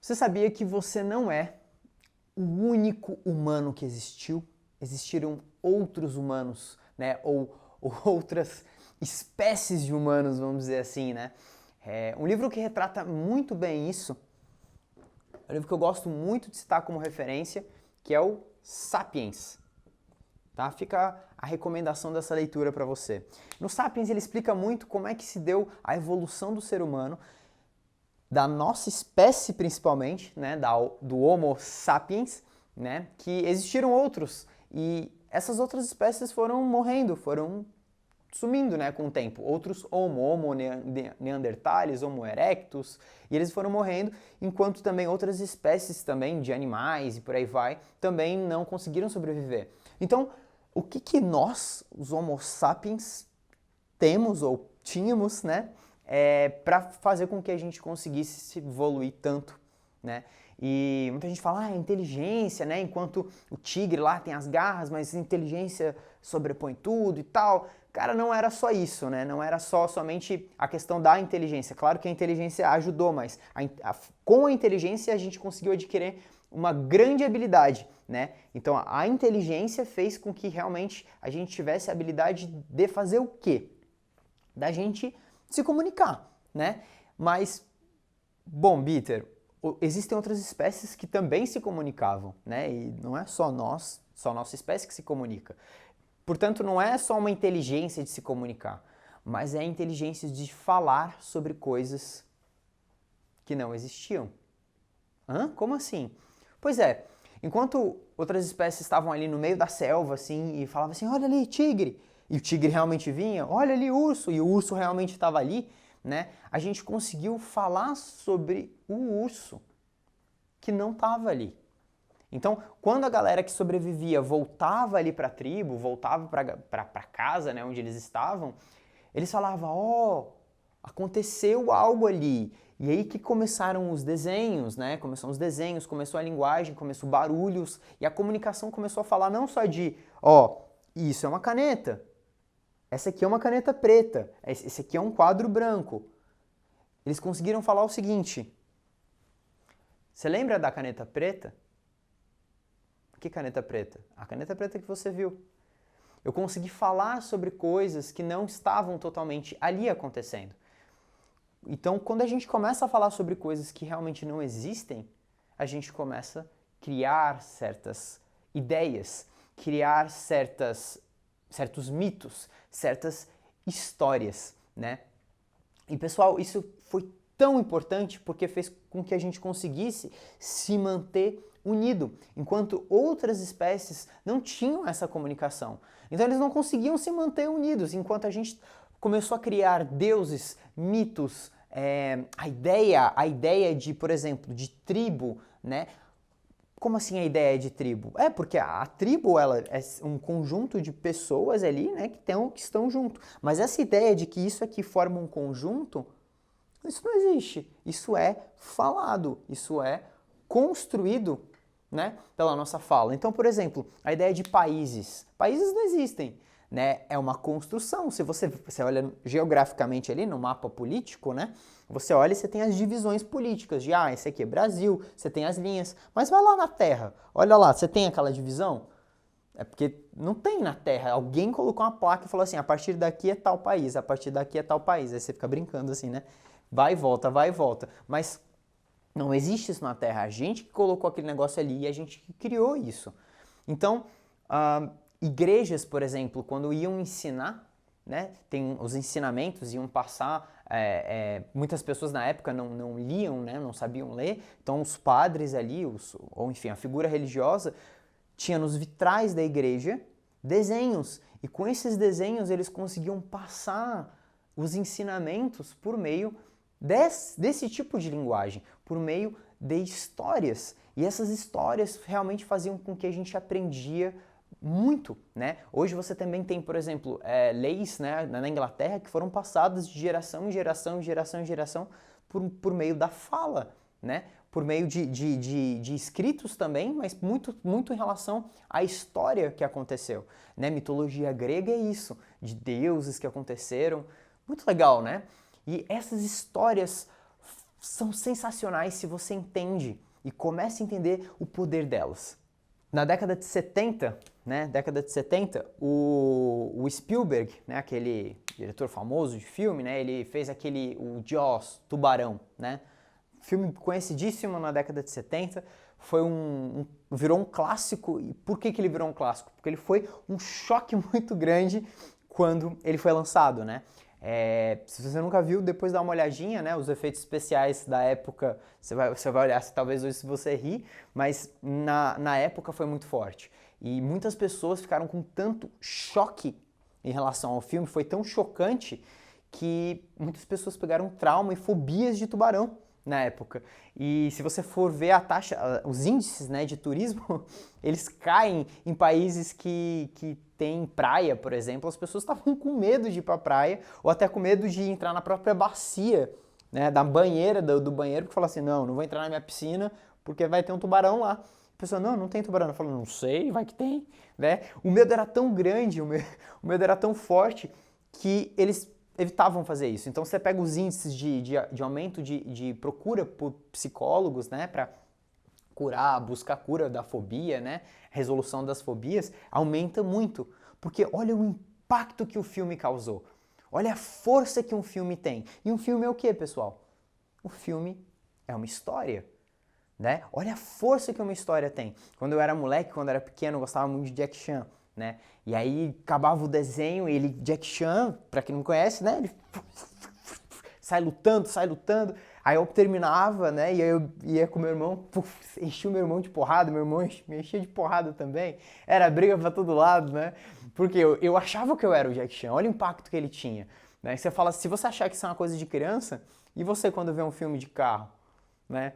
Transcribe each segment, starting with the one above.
Você sabia que você não é o único humano que existiu? Existiram outros humanos, né? Ou outras espécies de humanos, vamos dizer assim, né? Um livro que retrata muito bem isso, é um livro que eu gosto muito de citar como referência, que é o Sapiens. Tá? Fica a recomendação dessa leitura para você. No Sapiens ele explica muito como é que se deu a evolução do ser humano, da nossa espécie principalmente, né, do Homo sapiens, né, que existiram outros e essas outras espécies foram morrendo, foram sumindo, né, com o tempo. Outros Homo neanderthalis, Homo erectus, e eles foram morrendo, enquanto também outras espécies também de animais e por aí vai, também não conseguiram sobreviver. Então, o que nós, os Homo sapiens, temos ou tínhamos, né, para fazer com que a gente conseguisse se evoluir tanto, né? E muita gente fala, inteligência, né? Enquanto o tigre lá tem as garras, mas inteligência sobrepõe tudo e tal. Cara, não era só isso, né? Não era somente a questão da inteligência. Claro que a inteligência ajudou, mas com a inteligência a gente conseguiu adquirir uma grande habilidade, né? Então a inteligência fez com que realmente a gente tivesse a habilidade de fazer o quê? Da gente se comunicar, né? Mas, bom, Bitter, existem outras espécies que também se comunicavam, né? E não é só nossa espécie que se comunica. Portanto, não é só uma inteligência de se comunicar, mas é a inteligência de falar sobre coisas que não existiam. Hã? Como assim? Pois é, enquanto outras espécies estavam ali no meio da selva, assim, e falavam assim, olha ali, tigre, e o tigre realmente vinha, olha ali, urso, e o urso realmente estava ali, né? A gente conseguiu falar sobre o urso que não estava ali. Então, quando a galera que sobrevivia voltava ali para a tribo, voltava para casa, né, onde eles estavam, eles falavam, aconteceu algo ali. E aí que começaram os desenhos, né? Começaram os desenhos, começou a linguagem, começou barulhos, e a comunicação começou a falar não só de, isso é uma caneta, essa aqui é uma caneta preta, esse aqui é um quadro branco. Eles conseguiram falar o seguinte, você lembra da caneta preta? Que caneta preta? A caneta preta que você viu. Eu consegui falar sobre coisas que não estavam totalmente ali acontecendo. Então, quando a gente começa a falar sobre coisas que realmente não existem, a gente começa a criar certas ideias, criar certos mitos, certas histórias, né? E pessoal, isso foi tão importante porque fez com que a gente conseguisse se manter unido, enquanto outras espécies não tinham essa comunicação. Então eles não conseguiam se manter unidos, enquanto a gente começou a criar deuses, mitos, a ideia de, por exemplo, de tribo, né? Como assim a ideia de tribo? Porque a tribo ela é um conjunto de pessoas ali, né, que estão junto. Mas essa ideia de que isso aqui forma um conjunto, isso não existe. Isso é falado, isso é construído, né, pela nossa fala. Então, por exemplo, a ideia de países. Países não existem, né? É uma construção. Se você olha geograficamente ali no mapa político, né? Você olha e você tem as divisões políticas de, esse aqui é Brasil, você tem as linhas. Mas vai lá na Terra, olha lá, você tem aquela divisão? É porque não tem na Terra. Alguém colocou uma placa e falou assim, a partir daqui é tal país, a partir daqui é tal país. Aí você fica brincando assim, né? Vai e volta, vai e volta. Mas não existe isso na Terra. A gente que colocou aquele negócio ali e a gente que criou isso. Então, igrejas, por exemplo, quando iam ensinar, né, tem os ensinamentos, iam passar, muitas pessoas na época não liam, né, não sabiam ler, então os padres ali, ou enfim, a figura religiosa, tinha nos vitrais da igreja desenhos, e com esses desenhos eles conseguiam passar os ensinamentos por meio desse tipo de linguagem, por meio de histórias. E essas histórias realmente faziam com que a gente aprendia muito, né? Hoje você também tem, por exemplo, leis, né, na Inglaterra que foram passadas de geração em geração, em geração em geração, por meio da fala, né? Por meio de escritos também, mas muito em relação à história que aconteceu, né? Mitologia grega é isso, de deuses que aconteceram, muito legal, né? E essas histórias são sensacionais se você entende e começa a entender o poder delas. Na década de 70, o Spielberg, né, aquele diretor famoso de filme, né, ele fez o Jaws, Tubarão, né, filme conhecidíssimo na década de 70, virou um clássico. E por que ele virou um clássico? Porque ele foi um choque muito grande quando ele foi lançado, né? Se você nunca viu, depois dá uma olhadinha, né? Os efeitos especiais da época, você vai olhar, talvez hoje se você rir, mas na época foi muito forte. E muitas pessoas ficaram com tanto choque em relação ao filme, foi tão chocante que muitas pessoas pegaram trauma e fobias de tubarão na época. E se você for ver os índices, né, de turismo, eles caem em países que tem praia, por exemplo. As pessoas estavam com medo de ir pra praia, ou até com medo de entrar na própria bacia, né, da banheira, do banheiro, porque falaram assim, não vou entrar na minha piscina porque vai ter um tubarão lá. A pessoa, não tem tubarão. Eu falo, não sei, vai que tem, né? O medo era tão grande, o medo era tão forte que eles evitavam fazer isso. Então você pega os índices de aumento de procura por psicólogos, né, para buscar cura da fobia, né, resolução das fobias, aumenta muito. Porque olha o impacto que o filme causou. Olha a força que um filme tem. E um filme é o quê, pessoal? O filme é uma história, né? Olha a força que uma história tem. Quando eu era moleque, quando eu era pequeno, eu gostava muito de Jack Chan, né? E aí acabava o desenho e Jack Chan, pra quem não conhece, né? Ele sai lutando. Aí eu terminava, né? E aí eu ia com meu irmão, enchia o meu irmão de porrada, meu irmão me enchia de porrada também. Era briga pra todo lado, né? Porque eu achava que eu era o Jack Chan, olha o impacto que ele tinha. Né? Você fala, se você achar que isso é uma coisa de criança, e você quando vê um filme de carro, né?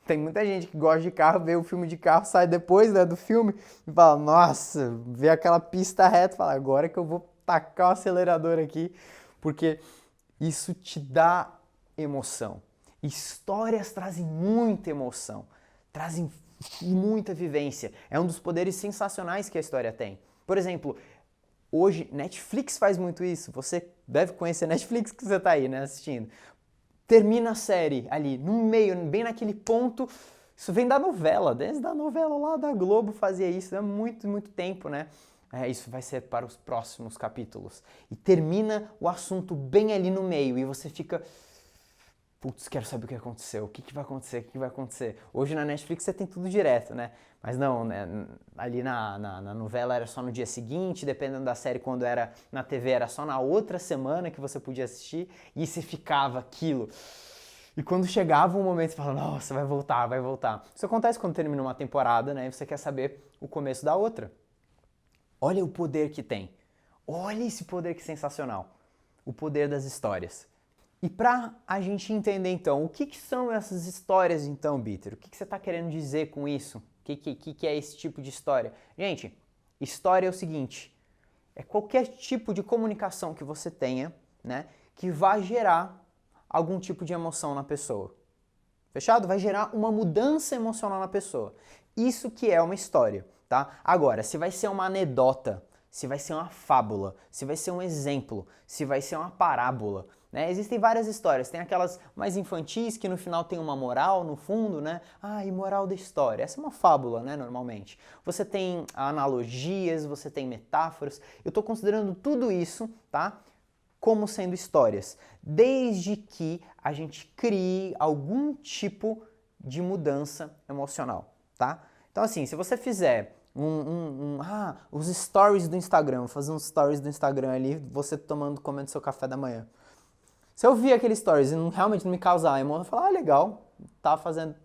Tem muita gente que gosta de carro, vê o filme de carro, sai depois, né, do filme e fala, nossa, vê aquela pista reta, fala, agora que eu vou tacar o acelerador aqui, porque isso te dá emoção. Histórias trazem muita emoção, trazem muita vivência. É um dos poderes sensacionais que a história tem. Por exemplo, hoje Netflix faz muito isso. Você deve conhecer Netflix que você está aí, né, assistindo. Termina a série ali, no meio, bem naquele ponto. Isso vem da novela, desde a novela lá da Globo fazia isso há muito, muito tempo, né? Isso vai ser para os próximos capítulos. E termina o assunto bem ali no meio e você fica... Putz, quero saber o que aconteceu, o que vai acontecer, o que vai acontecer. Hoje na Netflix você tem tudo direto, né? Mas não, né? Ali na novela era só no dia seguinte, dependendo da série, quando era na TV era só na outra semana que você podia assistir, e você ficava aquilo. E quando chegava um momento, você fala, nossa, vai voltar, vai voltar. Isso acontece quando termina uma temporada, né? E você quer saber o começo da outra. Olha o poder que tem. Olha esse poder que sensacional. O poder das histórias. E para a gente entender então, o que são essas histórias então, Bitter? O que você está querendo dizer com isso? O que é esse tipo de história? Gente, história é o seguinte, é qualquer tipo de comunicação que você tenha, né, que vai gerar algum tipo de emoção na pessoa. Fechado? Vai gerar uma mudança emocional na pessoa. Isso que é uma história, tá? Agora, se vai ser uma anedota, se vai ser uma fábula, se vai ser um exemplo, se vai ser uma parábola, né? Existem várias histórias, tem aquelas mais infantis que no final tem uma moral no fundo, né? E moral da história, essa é uma fábula, né, normalmente. Você tem analogias, você tem metáforas, eu estou considerando tudo isso, tá? Como sendo histórias, desde que a gente crie algum tipo de mudança emocional, tá? Então assim, se você fizer os stories do Instagram, vou fazer uns stories do Instagram ali, você comendo seu café da manhã. Se eu ver aquele stories e realmente não me causar emoção, eu vou falar, legal, tá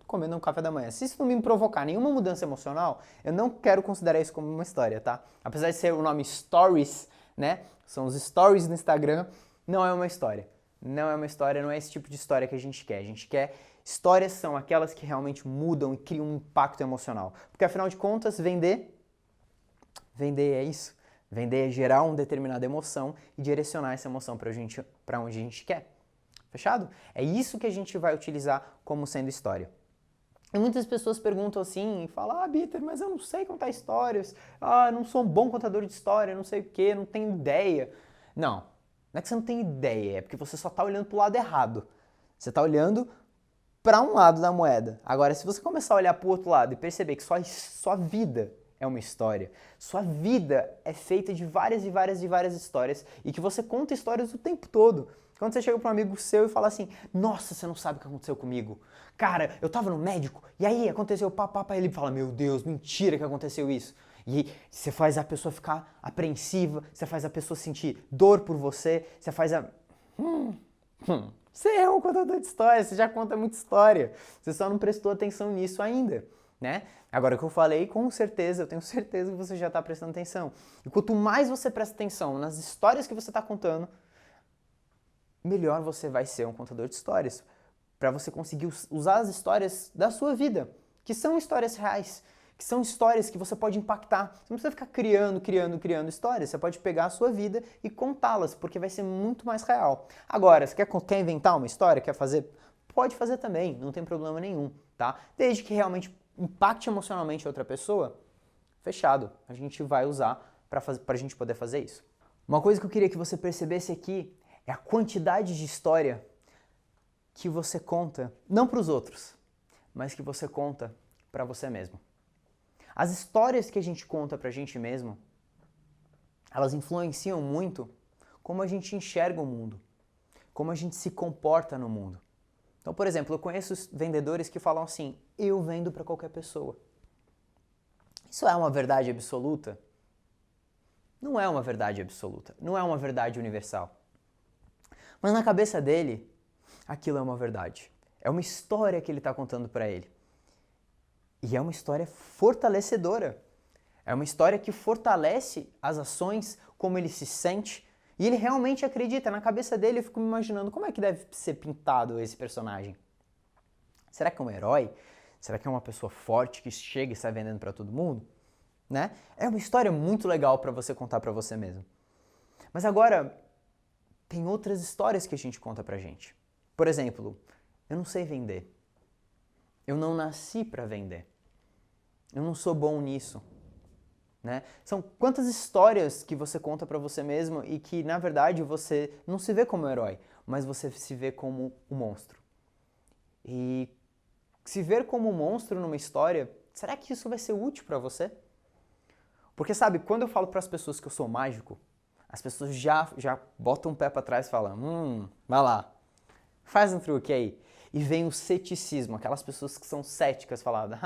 comendo um café da manhã. Se isso não me provocar nenhuma mudança emocional, eu não quero considerar isso como uma história, tá? Apesar de ser o nome Stories, né? São os stories do Instagram, não é uma história. Não é uma história, não é esse tipo de história que a gente quer. A gente quer histórias são aquelas que realmente mudam e criam um impacto emocional. Porque afinal de contas, vender é isso. Vender é gerar uma determinada emoção e direcionar essa emoção para onde a gente quer. Fechado? É isso que a gente vai utilizar como sendo história. E muitas pessoas perguntam assim, e falam, Bitter, mas eu não sei contar histórias, eu não sou um bom contador de história, não sei o quê, não tenho ideia. Não é que você não tem ideia, é porque você só está olhando para o lado errado. Você está olhando para um lado da moeda. Agora, se você começar a olhar para o outro lado e perceber que sua vida é uma história, sua vida é feita de várias e várias e várias histórias e que você conta histórias o tempo todo. Quando você chega para um amigo seu e fala assim, nossa, você não sabe o que aconteceu comigo. Cara, eu tava no médico e aí aconteceu papapá, ele fala, meu Deus, mentira que aconteceu isso. E você faz a pessoa ficar apreensiva, você faz a pessoa sentir dor por você, você faz a... Você é um contador de história, você já conta muita história. Você só não prestou atenção nisso ainda, né? Agora que eu falei, com certeza, eu tenho certeza que você já está prestando atenção. E quanto mais você presta atenção nas histórias que você está contando, melhor você vai ser um contador de histórias. Para você conseguir usar as histórias da sua vida, que são histórias reais, que são histórias que você pode impactar. Você não precisa ficar criando histórias. Você pode pegar a sua vida e contá-las, porque vai ser muito mais real. Agora, você quer inventar uma história? Quer fazer? Pode fazer também, não tem problema nenhum, tá? Desde que realmente impacte emocionalmente a outra pessoa, fechado. A gente vai usar para a gente poder fazer isso. Uma coisa que eu queria que você percebesse aqui é a quantidade de história que você conta, não para os outros, mas que você conta para você mesmo. As histórias que a gente conta pra gente mesmo, elas influenciam muito como a gente enxerga o mundo, como a gente se comporta no mundo. Então, por exemplo, eu conheço vendedores que falam assim, eu vendo para qualquer pessoa. Isso é uma verdade absoluta? Não é uma verdade absoluta, não é uma verdade universal. Mas na cabeça dele, aquilo é uma verdade. É uma história que ele está contando para ele. E é uma história fortalecedora. É uma história que fortalece as ações, como ele se sente. E ele realmente acredita. Na cabeça dele eu fico me imaginando como é que deve ser pintado esse personagem. Será que é um herói? Será que é uma pessoa forte que chega e sai vendendo para todo mundo? Né? É uma história muito legal para você contar para você mesmo. Mas agora, tem outras histórias que a gente conta pra gente. Por exemplo, eu não sei vender. Eu não nasci para vender. Eu não sou bom nisso. Né? São quantas histórias que você conta para você mesmo e que, na verdade, você não se vê como um herói, mas você se vê como um monstro. E se ver como um monstro numa história, será que isso vai ser útil para você? Porque, sabe, quando eu falo para as pessoas que eu sou mágico, as pessoas já botam um pé para trás e falam, vai lá, faz um truque aí. E vem o ceticismo, aquelas pessoas que são céticas, falando,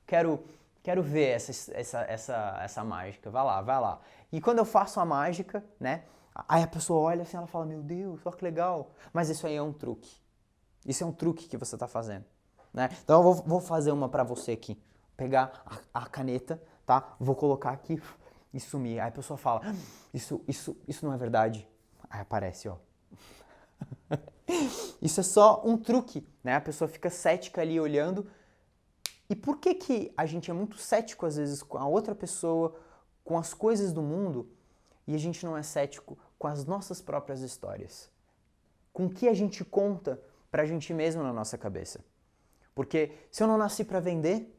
quero ver essa mágica, vai lá. E quando eu faço a mágica, né, aí a pessoa olha assim, ela fala, meu Deus, olha que legal. Mas isso aí é um truque. Isso é um truque que você está fazendo. Né? Então eu vou fazer uma para você aqui. Pegar a caneta, tá? Vou colocar aqui e sumir. Aí a pessoa fala, isso não é verdade. Aí aparece, ó. Isso é só um truque, né? A pessoa fica cética ali olhando. E por que a gente é muito cético às vezes com a outra pessoa, com as coisas do mundo, e a gente não é cético com as nossas próprias histórias? Com o que a gente conta pra gente mesmo na nossa cabeça? Porque se eu não nasci para vender,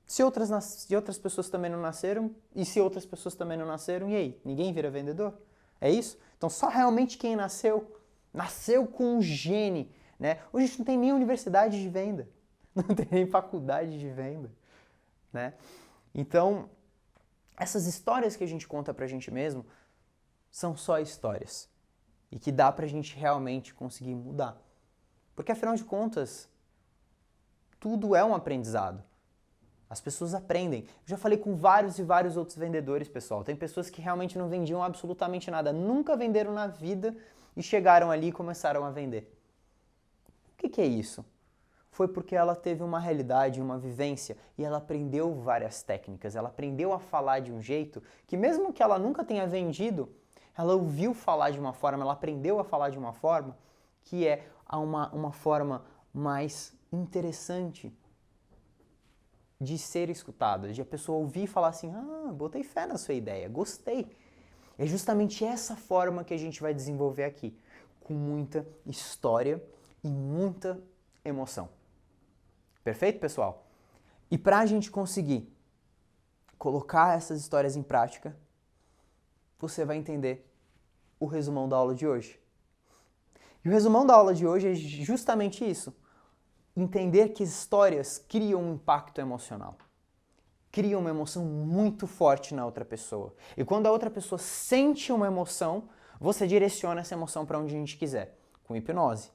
se outras pessoas também não nasceram, e se outras pessoas também não nasceram, e aí? Ninguém vira vendedor? É isso? Então só realmente quem nasceu com um gene, né? Hoje a gente não tem nem universidade de venda, não tem nem faculdade de venda, né? Então, essas histórias que a gente conta pra gente mesmo são só histórias e que dá pra gente realmente conseguir mudar. Porque afinal de contas, tudo é um aprendizado. As pessoas aprendem. Eu já falei com vários e vários outros vendedores, pessoal. Tem pessoas que realmente não vendiam absolutamente nada, nunca venderam na vida e chegaram ali e começaram a vender. O que é isso? Foi porque ela teve uma realidade, uma vivência e ela aprendeu várias técnicas. Ela aprendeu a falar de um jeito que mesmo que ela nunca tenha vendido, ela ouviu falar de uma forma, ela aprendeu a falar de uma forma que é uma forma mais interessante de ser escutada, de a pessoa ouvir e falar assim, botei fé na sua ideia, gostei. É justamente essa forma que a gente vai desenvolver aqui, com muita história e muita emoção. Perfeito, pessoal? E para a gente conseguir colocar essas histórias em prática, você vai entender o resumão da aula de hoje. E o resumão da aula de hoje é justamente isso. Entender que histórias criam um impacto emocional. Criam uma emoção muito forte na outra pessoa. E quando a outra pessoa sente uma emoção, você direciona essa emoção para onde a gente quiser, com hipnose.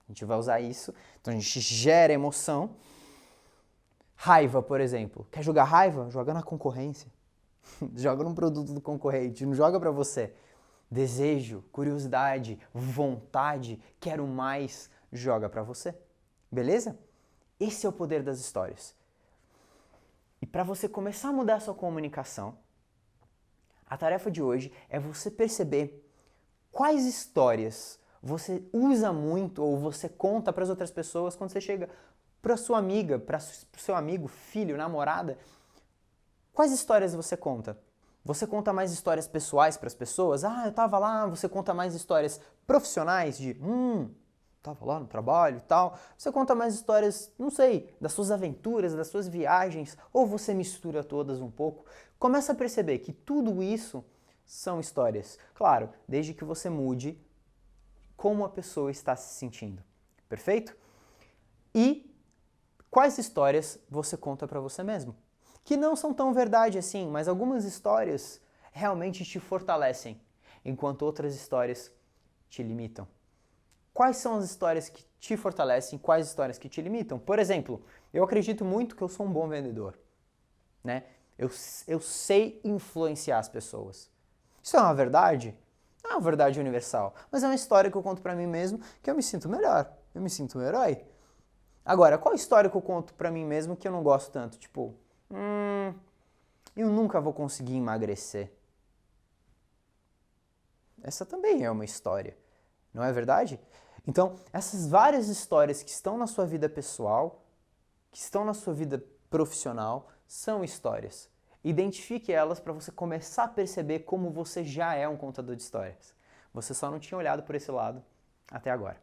A gente vai usar isso, então a gente gera emoção. Raiva, por exemplo. Quer jogar raiva? Joga na concorrência. Joga num produto do concorrente, não joga para você. Desejo, curiosidade, vontade, quero mais, joga para você. Beleza? Esse é o poder das histórias. E para você começar a mudar a sua comunicação, a tarefa de hoje é você perceber quais histórias você usa muito ou você conta para as outras pessoas quando você chega para sua amiga, para o seu amigo, filho, namorada. Quais histórias você conta? Você conta mais histórias pessoais para as pessoas? Ah, eu tava lá. Você conta mais histórias profissionais de, tava lá no trabalho e tal. Você conta mais histórias, não sei, das suas aventuras, das suas viagens, ou você mistura todas um pouco. Começa a perceber que tudo isso são histórias. Claro, desde que você mude como a pessoa está se sentindo. Perfeito? E quais histórias você conta para você mesmo? Que não são tão verdade assim, mas algumas histórias realmente te fortalecem, enquanto outras histórias te limitam. Quais são as histórias que te fortalecem, quais histórias que te limitam? Por exemplo, eu acredito muito que eu sou um bom vendedor, né? Eu sei influenciar as pessoas. Isso é uma verdade? Não é uma verdade universal, mas é uma história que eu conto pra mim mesmo que eu me sinto melhor, eu me sinto um herói. Agora, qual história que eu conto pra mim mesmo que eu não gosto tanto? Tipo, eu nunca vou conseguir emagrecer. Essa também é uma história, não é verdade? Então, essas várias histórias que estão na sua vida pessoal, que estão na sua vida profissional, são histórias. Identifique elas para você começar a perceber como você já é um contador de histórias. Você só não tinha olhado por esse lado até agora.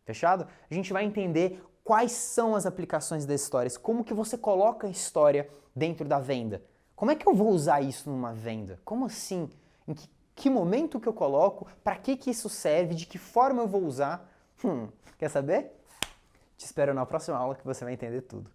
Fechado? A gente vai entender quais são as aplicações das histórias, como que você coloca a história dentro da venda. Como é que eu vou usar isso numa venda? Como assim? Em que momento que eu coloco? Para que isso serve? De que forma eu vou usar? Quer saber? Te espero na próxima aula que você vai entender tudo.